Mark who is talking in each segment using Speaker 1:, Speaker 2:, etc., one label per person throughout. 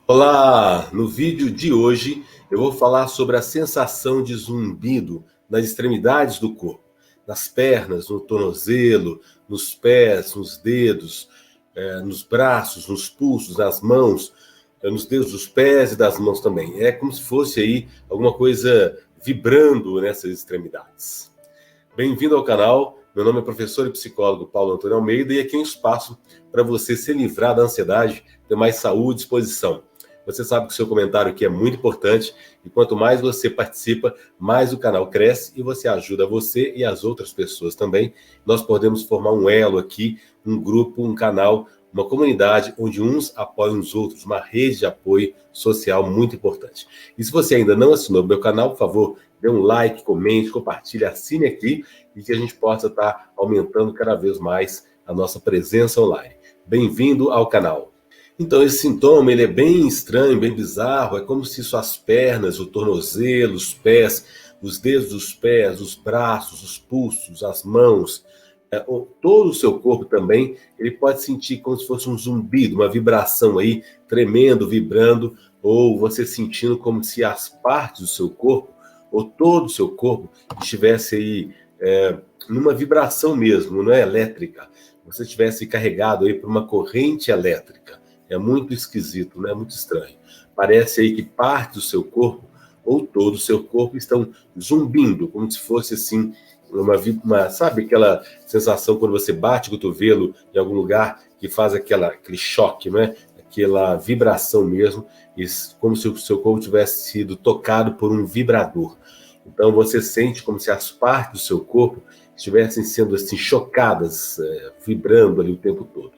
Speaker 1: Olá! No vídeo de hoje eu vou falar sobre a sensação de zumbido nas extremidades do corpo, nas pernas, no tornozelo, nos pés, nos dedos, nos braços, nos pulsos, nas mãos, nos dedos dos pés e das mãos também. É como se fosse aí alguma coisa vibrando nessas extremidades. Bem-vindo ao canal. Meu nome é professor e psicólogo Paulo Antônio Almeida e aqui é um espaço para você se livrar da ansiedade, ter mais saúde e disposição. Você sabe que o seu comentário aqui é muito importante e quanto mais você participa, mais o canal cresce e você ajuda você e as outras pessoas também. Nós podemos formar um elo aqui, um grupo, um canal, uma comunidade onde uns apoiam os outros, uma rede de apoio social muito importante. E se você ainda não assinou o meu canal, por favor, dê um like, comente, compartilhe, assine aqui e que a gente possa estar aumentando cada vez mais a nossa presença online. Bem-vindo ao canal. Então, esse sintoma ele é bem estranho, bem bizarro, é como se suas pernas, o tornozelo, os pés, os dedos dos pés, os braços, os pulsos, as mãos, todo o seu corpo também, ele pode sentir como se fosse um zumbido, uma vibração aí, tremendo, vibrando, ou você sentindo como se as partes do seu corpo, ou todo o seu corpo, estivesse aí numa vibração mesmo, não é elétrica, você estivesse carregado aí por uma corrente elétrica. É muito esquisito, né? Muito estranho. Parece aí que parte do seu corpo, ou todo o seu corpo, estão zumbindo, como se fosse assim, sabe aquela sensação quando você bate o cotovelo em algum lugar que faz aquele choque, não é? Aquela vibração mesmo, como se o seu corpo tivesse sido tocado por um vibrador. Então você sente como se as partes do seu corpo estivessem sendo assim chocadas, vibrando ali o tempo todo.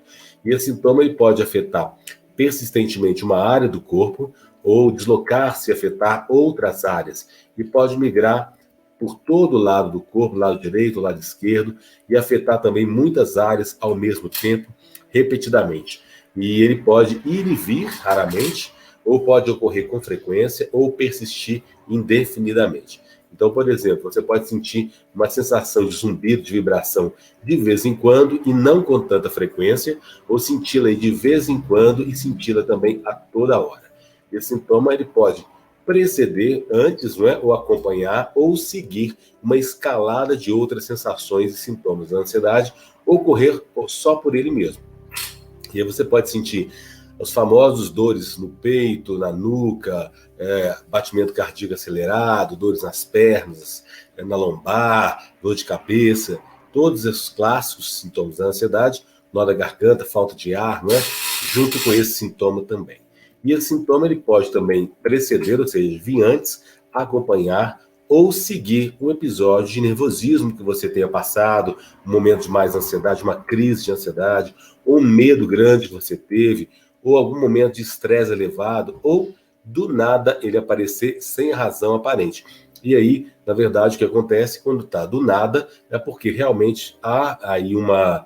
Speaker 1: E esse sintoma ele pode afetar persistentemente uma área do corpo ou deslocar-se e afetar outras áreas. E pode migrar por todo o lado do corpo, lado direito, lado esquerdo, e afetar também muitas áreas ao mesmo tempo, repetidamente. E ele pode ir e vir raramente, ou pode ocorrer com frequência, ou persistir indefinidamente. Então, por exemplo, você pode sentir uma sensação de zumbido, de vibração de vez em quando e não com tanta frequência, ou senti-la de vez em quando e senti-la também a toda hora. Esse sintoma ele pode preceder antes, não é? Ou acompanhar ou seguir uma escalada de outras sensações e sintomas da ansiedade, ocorrer só por ele mesmo. E aí você pode sentir os famosos dores no peito, na nuca, batimento cardíaco acelerado, dores nas pernas, na lombar, dor de cabeça, todos esses clássicos sintomas da ansiedade, nó da garganta, falta de ar, não é? Junto com esse sintoma também. E esse sintoma ele pode também preceder, ou seja, vir antes, acompanhar ou seguir um episódio de nervosismo que você tenha passado, um momento de mais ansiedade, uma crise de ansiedade, ou um medo grande que você teve, ou algum momento de estresse elevado, ou do nada ele aparecer sem razão aparente. E aí, na verdade, o que acontece quando está do nada é porque realmente há aí uma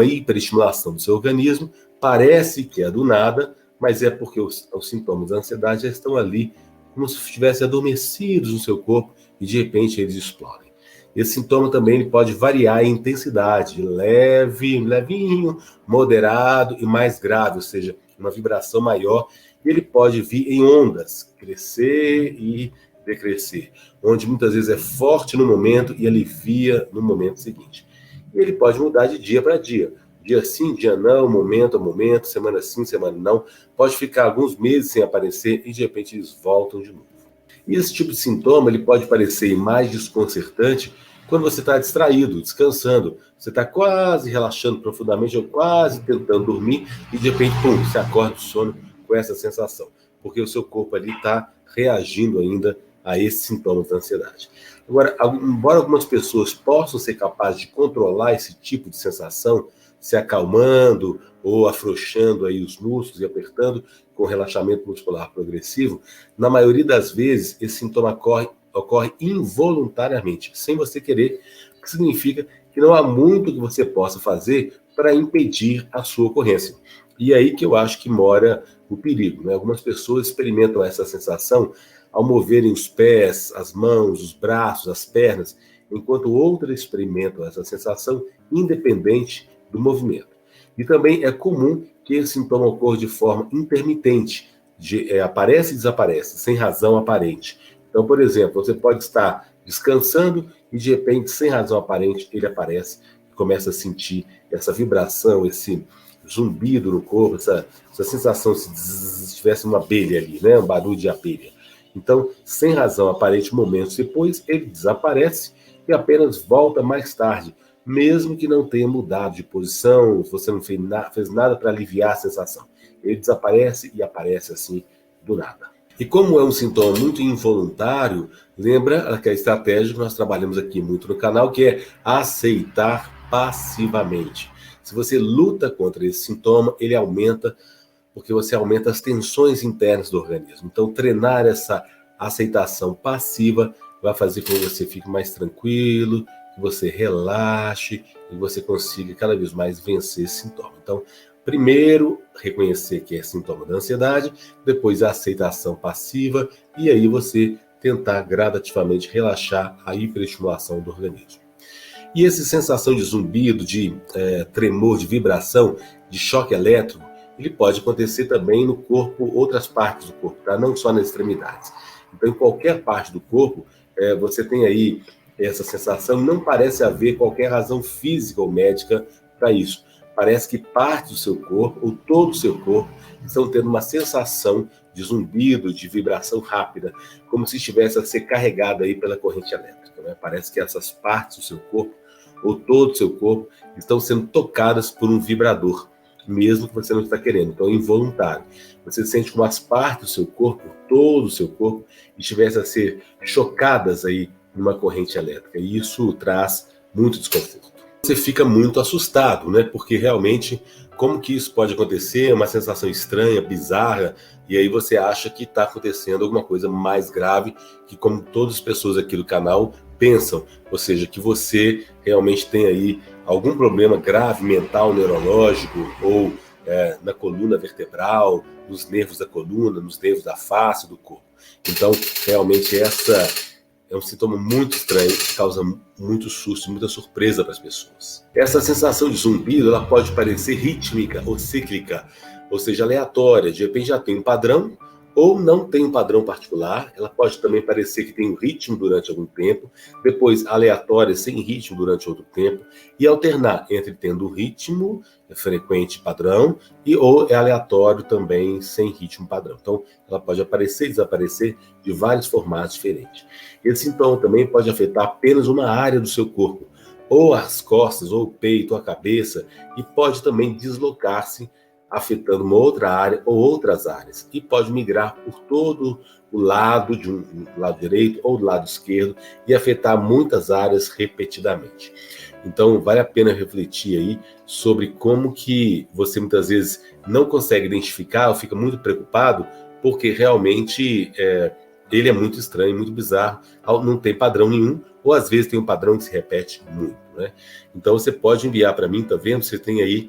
Speaker 1: hiperestimulação do seu organismo, parece que é do nada, mas é porque os sintomas da ansiedade já estão ali como se estivessem adormecidos no seu corpo e de repente eles explodem. Esse sintoma também ele pode variar em intensidade, leve, levinho, moderado e mais grave, ou seja, uma vibração maior. E ele pode vir em ondas, crescer e decrescer, onde muitas vezes é forte no momento e alivia no momento seguinte. E ele pode mudar de dia para dia. Dia sim, dia não, momento a momento, semana sim, semana não. Pode ficar alguns meses sem aparecer e de repente eles voltam de novo. E esse tipo de sintoma ele pode parecer mais desconcertante quando você está distraído, descansando. Você está quase relaxando profundamente ou quase tentando dormir e de repente, pum, você acorda do sono com essa sensação. Porque o seu corpo ali está reagindo ainda a esses sintomas da ansiedade. Agora, embora algumas pessoas possam ser capazes de controlar esse tipo de sensação, se acalmando ou afrouxando aí os músculos e apertando com relaxamento muscular progressivo, na maioria das vezes esse sintoma ocorre involuntariamente, sem você querer, o que significa que não há muito que você possa fazer para impedir a sua ocorrência. E é aí que eu acho que mora o perigo, né? Algumas pessoas experimentam essa sensação ao moverem os pés, as mãos, os braços, as pernas, enquanto outras experimentam essa sensação independente do movimento. E também é comum que esse sintoma ocorra de forma intermitente, aparece e desaparece, sem razão aparente. Então, por exemplo, você pode estar descansando e de repente, sem razão aparente, ele aparece e começa a sentir essa vibração, esse zumbido no corpo, essa sensação se tivesse uma abelha ali, né? Um barulho de abelha. Então, sem razão aparente, momentos depois, ele desaparece e apenas volta mais tarde, mesmo que não tenha mudado de posição, você não fez nada para aliviar a sensação. Ele desaparece e aparece assim do nada. E como é um sintoma muito involuntário, lembra aquela estratégia que nós trabalhamos aqui muito no canal, que é aceitar passivamente. Se você luta contra esse sintoma, ele aumenta, porque você aumenta as tensões internas do organismo. Então, treinar essa aceitação passiva vai fazer com que você fique mais tranquilo, que você relaxe e você consiga cada vez mais vencer esse sintoma. Então, primeiro, reconhecer que é sintoma da ansiedade, depois a aceitação passiva e aí você tentar gradativamente relaxar a hiperestimulação do organismo. E essa sensação de zumbido, de tremor, de vibração, de choque elétrico, ele pode acontecer também no corpo, outras partes do corpo, tá? Não só nas extremidades. Então, em qualquer parte do corpo, você tem aí essa sensação, não parece haver qualquer razão física ou médica para isso. Parece que parte do seu corpo, ou todo o seu corpo, estão tendo uma sensação de zumbido, de vibração rápida, como se estivesse a ser carregado aí pela corrente elétrica, né? Parece que essas partes do seu corpo, ou todo o seu corpo, estão sendo tocadas por um vibrador, mesmo que você não está querendo. Então é involuntário. Você sente como as partes do seu corpo, todo o seu corpo, estivessem a ser chocadas aí numa corrente elétrica. E isso traz muito desconforto. Você fica muito assustado, né? Porque realmente, como que isso pode acontecer? É uma sensação estranha, bizarra, e aí você acha que está acontecendo alguma coisa mais grave, que como todas as pessoas aqui do canal pensam, ou seja, que você realmente tem aí algum problema grave mental, neurológico, ou na coluna vertebral, nos nervos da coluna, nos nervos da face do corpo. Então, realmente essa é um sintoma muito estranho, que causa muito susto, muita surpresa para as pessoas. Essa sensação de zumbido, ela pode parecer rítmica ou cíclica, ou seja, aleatória. De repente já tem um padrão, ou não tem um padrão particular. Ela pode também parecer que tem um ritmo durante algum tempo, depois aleatória, sem ritmo durante outro tempo, e alternar entre tendo um ritmo frequente padrão e ou é aleatório também sem ritmo padrão. Então, ela pode aparecer e desaparecer de vários formatos diferentes. Esse sintoma também pode afetar apenas uma área do seu corpo, ou as costas, ou o peito, ou a cabeça, e pode também deslocar-se, afetando uma outra área ou outras áreas, e pode migrar por todo o lado, do lado direito ou do lado esquerdo, e afetar muitas áreas repetidamente. Então, vale a pena refletir aí sobre como que você muitas vezes não consegue identificar ou fica muito preocupado, porque realmente ele é muito estranho, muito bizarro, não tem padrão nenhum, ou às vezes tem um padrão que se repete muito, né? Então, você pode enviar para mim, tá vendo? Você tem aí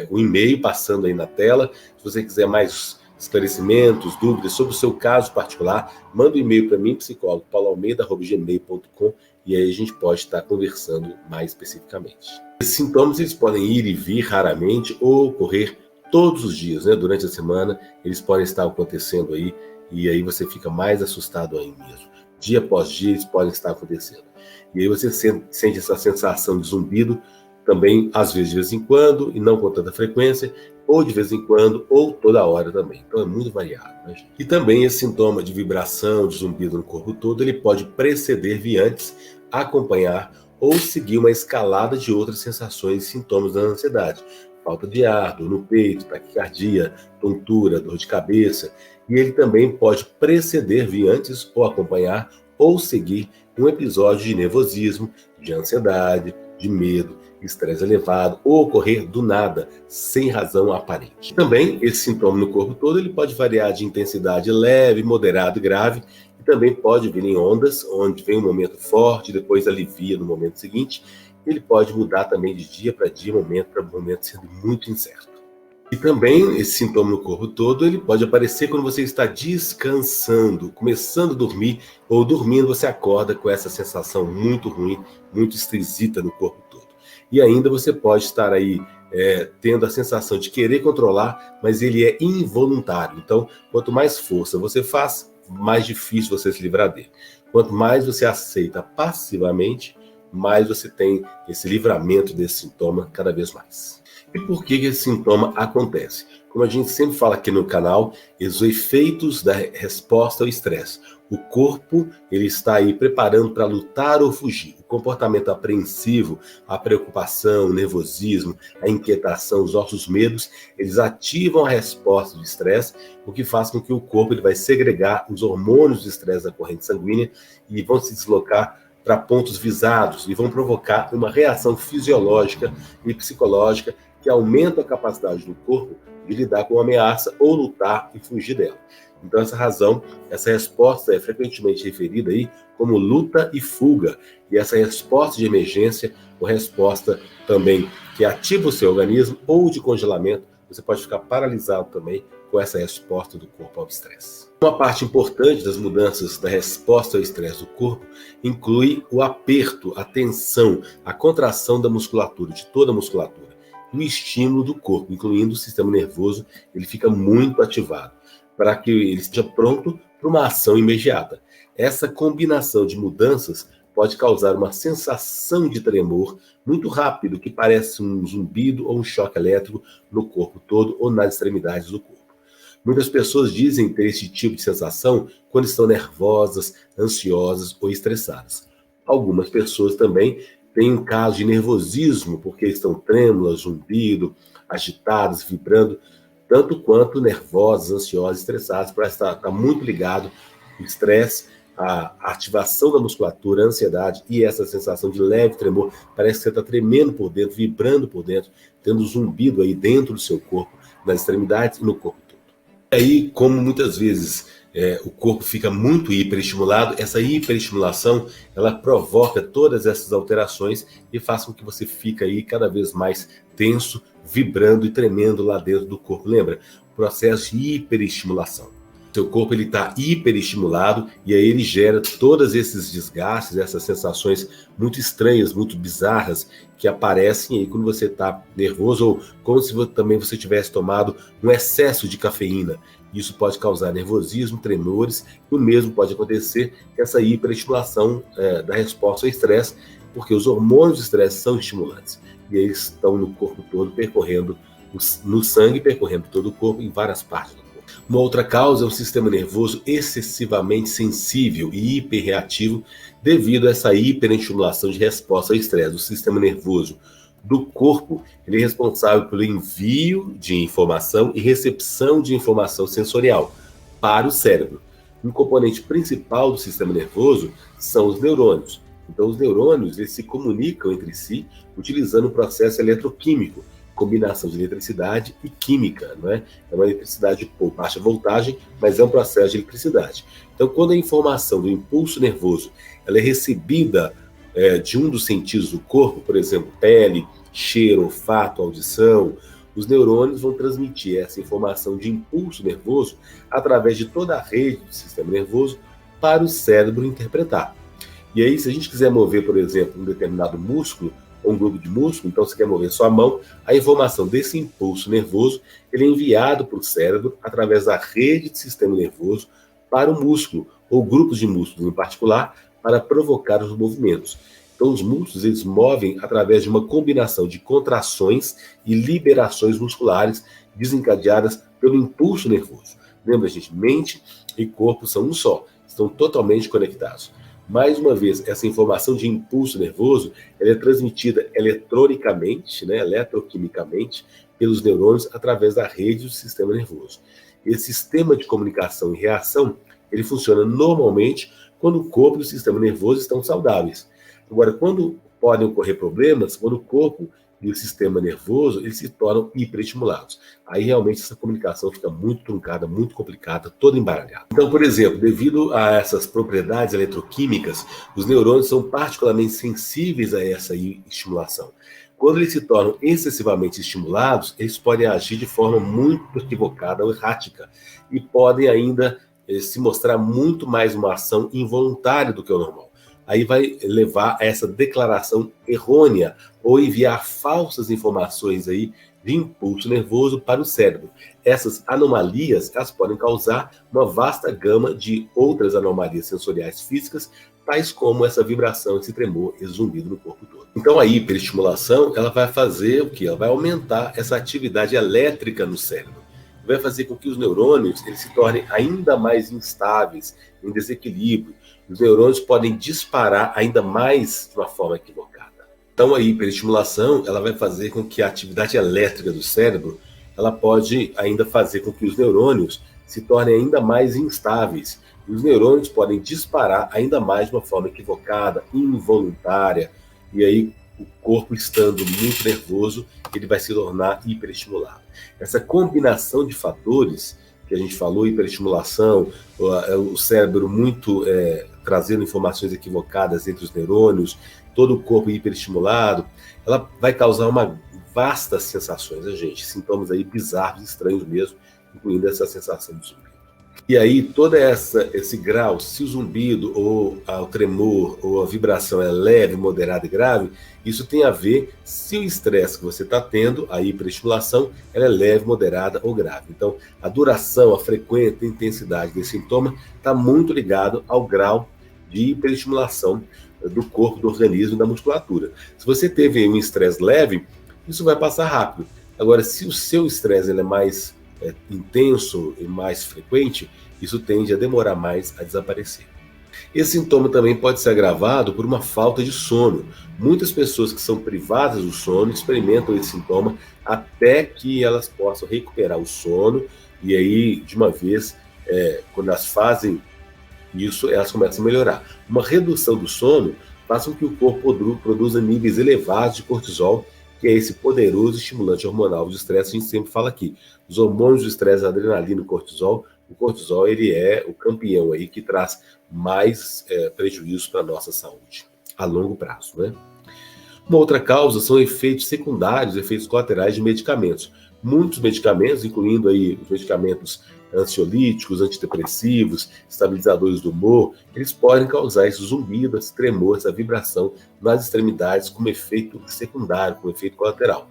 Speaker 1: o e-mail passando aí na tela. Se você quiser mais esclarecimentos, dúvidas sobre o seu caso particular, manda um e-mail para mim, psicólogo pauloalmeida@gmail.com, e aí a gente pode estar conversando mais especificamente. Esses sintomas eles podem ir e vir raramente ou ocorrer todos os dias, né? Durante a semana eles podem estar acontecendo aí, e aí você fica mais assustado ainda mesmo. Dia após dia eles podem estar acontecendo. E aí você sente essa sensação de zumbido também, às vezes, de vez em quando, e não com tanta frequência, ou de vez em quando, ou toda hora também. Então é muito variado, né, gente? E também esse sintoma de vibração, de zumbido no corpo todo, ele pode preceder, vir antes, acompanhar ou seguir uma escalada de outras sensações e sintomas da ansiedade. Falta de ar, dor no peito, taquicardia, tontura, dor de cabeça. E ele também pode preceder, vir antes, ou acompanhar, ou seguir um episódio de nervosismo, de ansiedade, de medo, estresse elevado, ou ocorrer do nada, sem razão aparente. Também, esse sintoma no corpo todo, ele pode variar de intensidade leve, moderado e grave, e também pode vir em ondas, onde vem um momento forte, depois alivia no momento seguinte. Ele pode mudar também de dia para dia, momento para momento, sendo muito incerto. E também, esse sintoma no corpo todo, ele pode aparecer quando você está descansando, começando a dormir, ou dormindo, você acorda com essa sensação muito ruim, muito esquisita no corpo todo. E ainda você pode estar aí tendo a sensação de querer controlar, mas ele é involuntário. Então, quanto mais força você faz, mais difícil você se livrar dele. Quanto mais você aceita passivamente, mais você tem esse livramento desse sintoma cada vez mais. E por que esse sintoma acontece? Como a gente sempre fala aqui no canal, os efeitos da resposta ao estresse. O corpo ele está aí preparando para lutar ou fugir. O comportamento apreensivo, a preocupação, o nervosismo, a inquietação, os nossos medos, eles ativam a resposta do estresse, o que faz com que o corpo ele vai segregar os hormônios do estresse da corrente sanguínea e vão se deslocar para pontos visados e vão provocar uma reação fisiológica e psicológica que aumenta a capacidade do corpo de lidar com a ameaça ou lutar e fugir dela. Então, essa resposta é frequentemente referida aí como luta e fuga. E essa resposta de emergência, ou resposta também que ativa o seu organismo, ou de congelamento, você pode ficar paralisado também com essa resposta do corpo ao estresse. Uma parte importante das mudanças da resposta ao estresse do corpo inclui o aperto, a tensão, a contração da musculatura, de toda a musculatura, e o estímulo do corpo, incluindo o sistema nervoso, ele fica muito ativado, para que ele esteja pronto para uma ação imediata. Essa combinação de mudanças pode causar uma sensação de tremor muito rápido, que parece um zumbido ou um choque elétrico no corpo todo ou nas extremidades do corpo. Muitas pessoas dizem ter esse tipo de sensação quando estão nervosas, ansiosas ou estressadas. Algumas pessoas também têm um caso de nervosismo, porque estão trêmulas, zumbido, agitadas, vibrando, tanto quanto nervosas, ansiosas, estressadas, parece estar muito ligado o estresse, a ativação da musculatura, a ansiedade e essa sensação de leve tremor, parece que você está tremendo por dentro, vibrando por dentro, tendo zumbido aí dentro do seu corpo, nas extremidades e no corpo todo. E aí, como muitas vezes o corpo fica muito hiperestimulado, essa hiperestimulação, ela provoca todas essas alterações e faz com que você fique aí cada vez mais tenso, vibrando e tremendo lá dentro do corpo. Lembra? O processo de hiperestimulação. Seu corpo ele está hiperestimulado e aí ele gera todos esses desgastes, essas sensações muito estranhas, muito bizarras que aparecem aí quando você está nervoso ou como se também você tivesse tomado um excesso de cafeína. Isso pode causar nervosismo, tremores, e o mesmo pode acontecer com essa hiperestimulação da resposta ao estresse, porque os hormônios do estresse são estimulantes e eles estão no corpo todo, percorrendo no sangue, percorrendo todo o corpo, em várias partes do corpo. Uma outra causa é o sistema nervoso excessivamente sensível e hiperreativo devido a essa hiperestimulação de resposta ao estresse. O sistema nervoso do corpo ele é responsável pelo envio de informação e recepção de informação sensorial para o cérebro. Um componente principal do sistema nervoso são os neurônios. Então, os neurônios eles se comunicam entre si utilizando um processo eletroquímico, combinação de eletricidade e química, não é? É uma eletricidade de baixa voltagem, mas é um processo de eletricidade. Então, quando a informação do impulso nervoso ela é recebida de um dos sentidos do corpo, por exemplo, pele, cheiro, olfato, audição, os neurônios vão transmitir essa informação de impulso nervoso através de toda a rede do sistema nervoso para o cérebro interpretar. E aí, se a gente quiser mover, por exemplo, um determinado músculo, ou um grupo de músculo, então você quer mover sua mão, a informação desse impulso nervoso ele é enviado para o cérebro através da rede do sistema nervoso para o músculo, ou grupos de músculos em particular, para provocar os movimentos. Então, os músculos eles movem através de uma combinação de contrações e liberações musculares desencadeadas pelo impulso nervoso. Lembra, gente? Mente e corpo são um só, estão totalmente conectados. Mais uma vez, essa informação de impulso nervoso ela é transmitida eletronicamente, eletroquimicamente, pelos neurônios através da rede do sistema nervoso. Esse sistema de comunicação e reação ele funciona normalmente quando o corpo e o sistema nervoso estão saudáveis. Agora, quando podem ocorrer problemas, quando o corpo e o sistema nervoso eles se tornam hiperestimulados. Aí realmente essa comunicação fica muito truncada, muito complicada, toda embaralhada. Então, por exemplo, devido a essas propriedades eletroquímicas, os neurônios são particularmente sensíveis a essa estimulação. Quando eles se tornam excessivamente estimulados, eles podem agir de forma muito equivocada ou errática e podem ainda se mostrar muito mais uma ação involuntária do que o normal. aí vai levar a essa declaração errônea ou enviar falsas informações aí de impulso nervoso para o cérebro. Essas anomalias, elas podem causar uma vasta gama de outras anomalias sensoriais físicas, tais como essa vibração, esse tremor, esse zumbido no corpo todo. Então a hiperestimulação, ela vai fazer o quê? Ela vai aumentar essa atividade elétrica no cérebro. Vai fazer com que os neurônios eles se tornem ainda mais instáveis, em desequilíbrio. Os neurônios podem disparar ainda mais de uma forma equivocada. Então a hiperestimulação, ela vai fazer com que a atividade elétrica do cérebro, ela pode ainda fazer com que os neurônios se tornem ainda mais instáveis. E os neurônios podem disparar ainda mais de uma forma equivocada, involuntária, e aí o corpo estando muito nervoso, ele vai se tornar hiperestimulado. Essa combinação de fatores que a gente falou, hiperestimulação, o cérebro muito trazendo informações equivocadas entre os neurônios, todo o corpo hiperestimulado, ela vai causar uma vastas sensações, gente, sintomas aí bizarros, estranhos mesmo, incluindo essa sensação de zumbido. E aí, todo esse grau, se o zumbido, ou o tremor, ou a vibração é leve, moderada e grave, isso tem a ver se o estresse que você está tendo, a hiperestimulação, ela é leve, moderada ou grave. Então, a duração, a frequência, a intensidade desse sintoma está muito ligado ao grau de hiperestimulação do corpo, do organismo e da musculatura. Se você teve um estresse leve, isso vai passar rápido. Agora, se o seu estresse é mais intenso e mais frequente, isso tende a demorar mais a desaparecer. Esse sintoma também pode ser agravado por uma falta de sono. Muitas pessoas que são privadas do sono experimentam esse sintoma até que elas possam recuperar o sono, e aí, de uma vez, quando elas fazem isso, elas começam a melhorar. Uma redução do sono faz com que o corpo produza níveis elevados de cortisol, que é esse poderoso estimulante hormonal do estresse. A gente sempre fala aqui, os hormônios do estresse, adrenalina e cortisol. O cortisol, ele é o campeão aí que traz mais prejuízo para a nossa saúde, a longo prazo, né? Uma outra causa são efeitos secundários, efeitos colaterais de medicamentos. Muitos medicamentos, incluindo aí os medicamentos ansiolíticos, antidepressivos, estabilizadores do humor, eles podem causar esse zumbido, esse tremor, essa vibração nas extremidades como efeito secundário, como efeito colateral.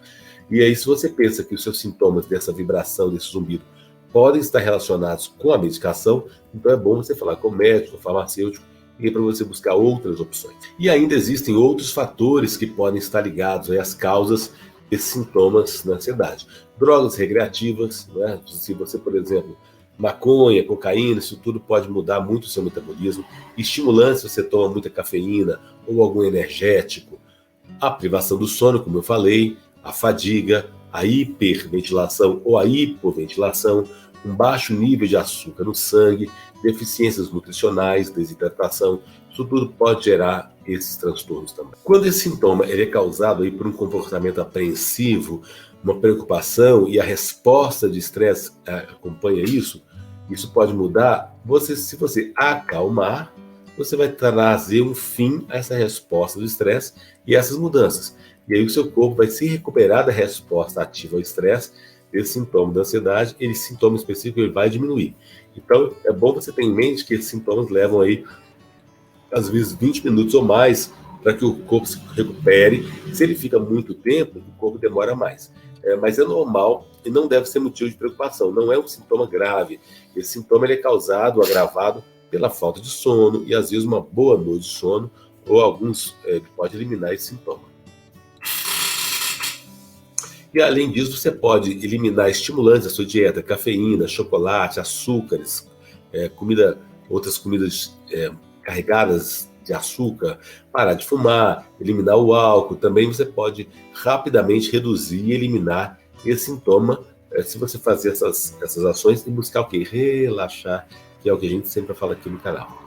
Speaker 1: E aí, se você pensa que os seus sintomas dessa vibração, desse zumbido, podem estar relacionados com a medicação, então é bom você falar com o médico, com o farmacêutico, e para você buscar outras opções. E ainda existem outros fatores que podem estar ligados às causas desses sintomas na ansiedade. Drogas recreativas, né? Se você, por exemplo, maconha, cocaína, isso tudo pode mudar muito o seu metabolismo. Estimulantes, se você toma muita cafeína ou algum energético. A privação do sono, como eu falei, a fadiga, a hiperventilação ou a hipoventilação, um baixo nível de açúcar no sangue, deficiências nutricionais, desidratação, isso tudo pode gerar esses transtornos também. Quando esse sintoma ele é causado aí por um comportamento apreensivo, uma preocupação e a resposta de estresse acompanha isso, isso pode mudar. Se você acalmar, você vai trazer um fim a essa resposta do estresse e essas mudanças. E aí o seu corpo vai se recuperar da resposta ativa ao estresse, esse sintoma da ansiedade, esse sintoma específico ele vai diminuir. Então, é bom você ter em mente que esses sintomas levam aí, às vezes, 20 minutos ou mais para que o corpo se recupere. Se ele fica muito tempo, o corpo demora mais. Mas é normal e não deve ser motivo de preocupação. Não é um sintoma grave. Esse sintoma ele é causado, agravado pela falta de sono e, às vezes, uma boa noite de sono ou alguns pode eliminar esse sintoma. E, além disso, você pode eliminar estimulantes da sua dieta, cafeína, chocolate, açúcares, outras comidas carregadas de açúcar, parar de fumar, eliminar o álcool. Também você pode rapidamente reduzir e eliminar esse sintoma se você fazer essas ações e buscar o quê? Relaxar, que é o que a gente sempre fala aqui no canal.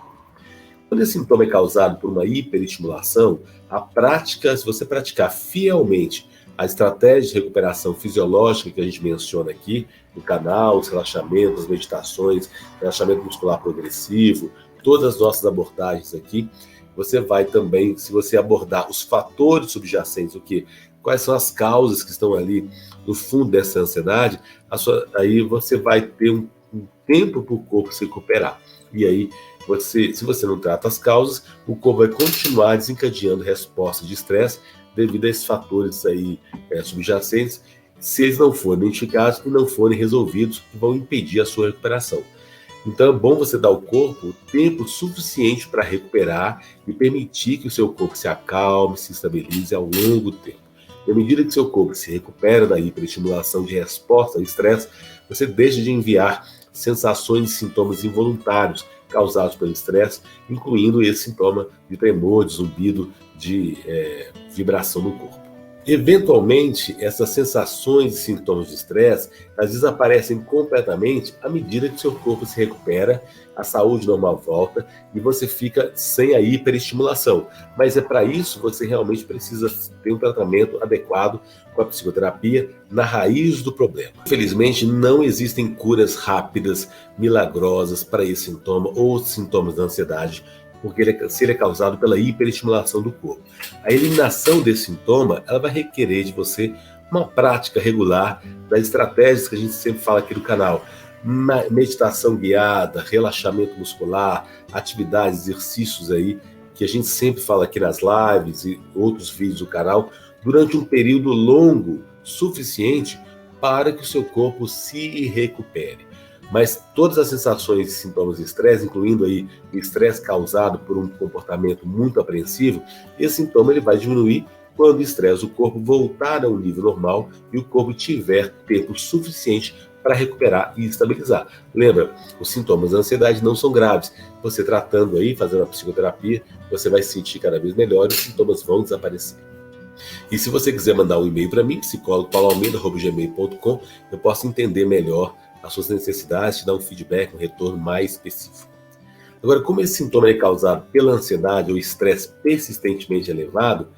Speaker 1: Quando esse sintoma é causado por uma hiperestimulação, a prática, se você praticar fielmente a estratégia de recuperação fisiológica que a gente menciona aqui no canal, os relaxamentos, as meditações, relaxamento muscular progressivo, todas as nossas abordagens aqui, você vai também, se você abordar os fatores subjacentes, quais são as causas que estão ali no fundo dessa ansiedade, aí você vai ter um tempo para o corpo se recuperar. E aí se você não trata as causas, o corpo vai continuar desencadeando respostas de estresse devido a esses fatores aí subjacentes, se eles não forem identificados e não forem resolvidos, que vão impedir a sua recuperação. Então é bom você dar ao corpo o tempo suficiente para recuperar e permitir que o seu corpo se acalme, se estabilize ao longo do tempo. E à medida que seu corpo se recupera da hiperestimulação de resposta ao estresse, você deixa de enviar sensações e sintomas involuntários causados pelo estresse, incluindo esse sintoma de tremor, de zumbido, de vibração no corpo. Eventualmente, essas sensações e sintomas de estresse, elas desaparecem completamente à medida que seu corpo se recupera, a saúde normal volta e você fica sem a hiperestimulação. Mas é para isso que você realmente precisa ter um tratamento adequado com a psicoterapia na raiz do problema. Infelizmente, não existem curas rápidas, milagrosas para esse sintoma ou sintomas da ansiedade, porque se ele é causado pela hiperestimulação do corpo. A eliminação desse sintoma, ela vai requerer de você uma prática regular das estratégias que a gente sempre fala aqui no canal. Meditação guiada, relaxamento muscular, atividades, exercícios aí, que a gente sempre fala aqui nas lives e outros vídeos do canal, durante um período longo, suficiente para que o seu corpo se recupere. Mas todas as sensações e sintomas de estresse, incluindo aí o estresse causado por um comportamento muito apreensivo, esse sintoma ele vai diminuir quando o estresse do corpo voltar ao nível normal e o corpo tiver tempo suficiente para recuperar e estabilizar. Lembra, os sintomas da ansiedade não são graves. Você tratando aí, fazendo a psicoterapia, você vai se sentir cada vez melhor e os sintomas vão desaparecer. E se você quiser mandar um e-mail para mim, psicologo.pauloalmeida@gmail.com, eu posso entender melhor as suas necessidades, te dar um feedback, um retorno mais específico. Agora, como esse sintoma é causado pela ansiedade ou estresse persistentemente elevado,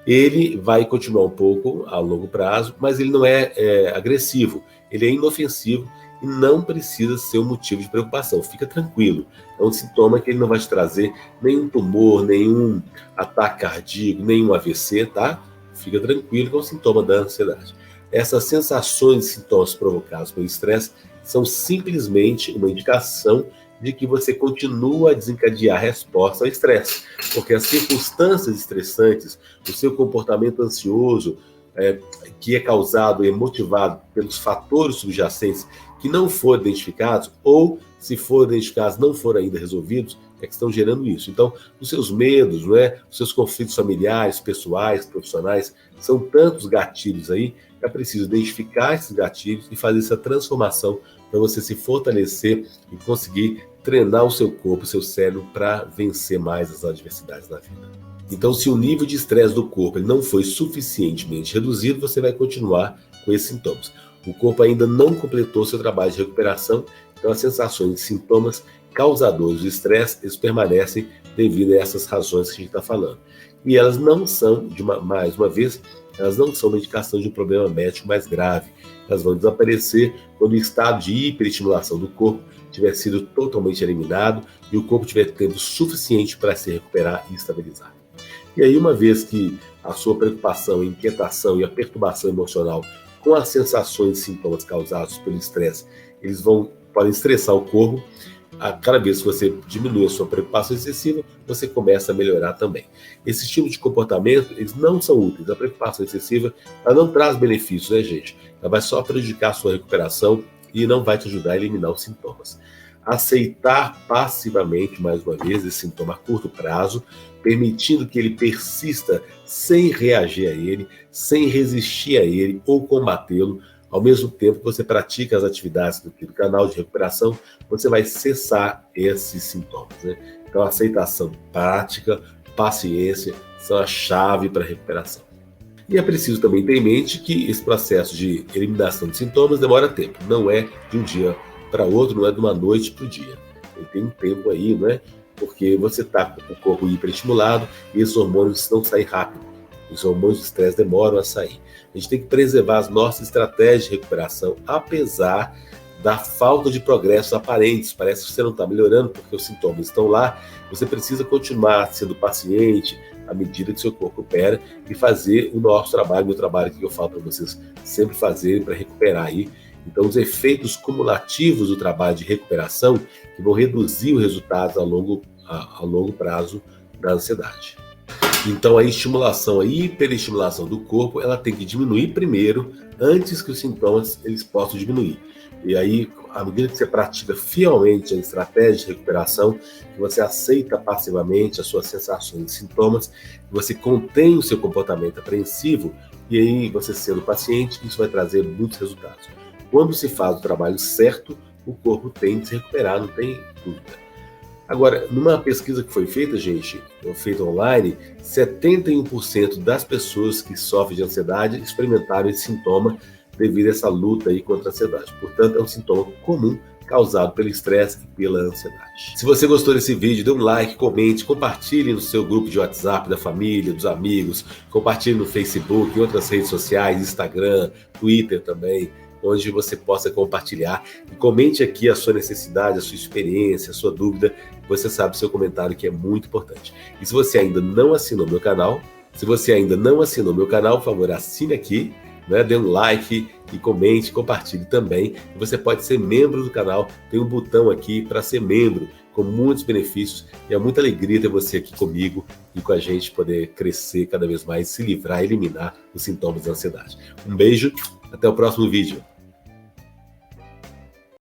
Speaker 1: ele vai continuar um pouco a longo prazo, mas ele não é agressivo, ele é inofensivo e não precisa ser um motivo de preocupação. Fica tranquilo, é um sintoma que ele não vai te trazer nenhum tumor, nenhum ataque cardíaco, nenhum AVC, tá? Fica tranquilo, que é um sintoma da ansiedade. Essas sensações e sintomas provocados pelo estresse são simplesmente uma indicação de que você continua a desencadear a resposta ao estresse, porque as circunstâncias estressantes, o seu comportamento ansioso, que é causado e motivado pelos fatores subjacentes que não foram identificados, ou se foram identificados, não foram ainda resolvidos, é que estão gerando isso. Então, os seus medos, os seus conflitos familiares, pessoais, profissionais, são tantos gatilhos aí, que é preciso identificar esses gatilhos e fazer essa transformação para você se fortalecer e conseguir treinar o seu corpo, o seu cérebro para vencer mais as adversidades na vida. Então, se o nível de estresse do corpo ele não foi suficientemente reduzido, você vai continuar com esses sintomas. O corpo ainda não completou seu trabalho de recuperação, então as sensações e sintomas causadores do estresse, eles permanecem devido a essas razões que a gente está falando. E elas não são, mais uma vez, elas não são uma indicação de um problema médico mais grave. Elas vão desaparecer quando o estado de hiperestimulação do corpo tiver sido totalmente eliminado e o corpo tiver tempo suficiente para se recuperar e estabilizar. E aí, uma vez que a sua preocupação, a inquietação e a perturbação emocional com as sensações e sintomas causados pelo estresse, eles podem estressar o corpo, a cada vez que você diminui a sua preocupação excessiva, você começa a melhorar também. Esse tipo de comportamento, eles não são úteis. A preocupação excessiva, ela não traz benefícios, né, gente? Ela vai só prejudicar a sua recuperação e não vai te ajudar a eliminar os sintomas. Aceitar passivamente, mais uma vez, esse sintoma a curto prazo, permitindo que ele persista sem reagir a ele, sem resistir a ele ou combatê-lo. Ao mesmo tempo que você pratica as atividades do canal de recuperação, você vai cessar esses sintomas, né? Então, aceitação prática, paciência, são a chave para a recuperação. E é preciso também ter em mente que esse processo de eliminação de sintomas demora tempo. Não é de um dia para outro, não é de uma noite para o dia. Ele tem um tempo aí, não é? Porque você está com o corpo hiperestimulado e esses hormônios não saem rápido. Os hormônios de estresse demoram a sair. A gente tem que preservar as nossas estratégias de recuperação, apesar da falta de progressos aparentes. Parece que você não está melhorando porque os sintomas estão lá. Você precisa continuar sendo paciente à medida que seu corpo recupera e fazer o nosso trabalho, meu trabalho que eu falo para vocês sempre fazerem para recuperar aí Então, os efeitos cumulativos do trabalho de recuperação que vão reduzir os resultados a longo prazo da ansiedade. Então, a estimulação, a hiperestimulação do corpo, ela tem que diminuir primeiro, antes que os sintomas eles possam diminuir. E aí, à medida que você pratica fielmente a estratégia de recuperação, que você aceita passivamente as suas sensações e sintomas, que você contém o seu comportamento apreensivo, e aí, você sendo paciente, isso vai trazer muitos resultados. Quando se faz o trabalho certo, o corpo tem de se recuperar, não tem dúvida. Agora, numa pesquisa que foi feita, gente, feita online, 71% das pessoas que sofrem de ansiedade experimentaram esse sintoma devido a essa luta aí contra a ansiedade. Portanto, é um sintoma comum causado pelo estresse e pela ansiedade. Se você gostou desse vídeo, dê um like, comente, compartilhe no seu grupo de WhatsApp, da família, dos amigos, compartilhe no Facebook, em outras redes sociais, Instagram, Twitter também, onde você possa compartilhar e comente aqui a sua necessidade, a sua experiência, a sua dúvida. Você sabe o seu comentário que é muito importante. E se você ainda não assinou meu canal, por favor, assine aqui, né? Dê um like e comente, compartilhe também. E você pode ser membro do canal, tem um botão aqui para ser membro, com muitos benefícios, e é muita alegria ter você aqui comigo e com a gente poder crescer cada vez mais, se livrar, eliminar os sintomas da ansiedade. Um beijo, até o próximo vídeo.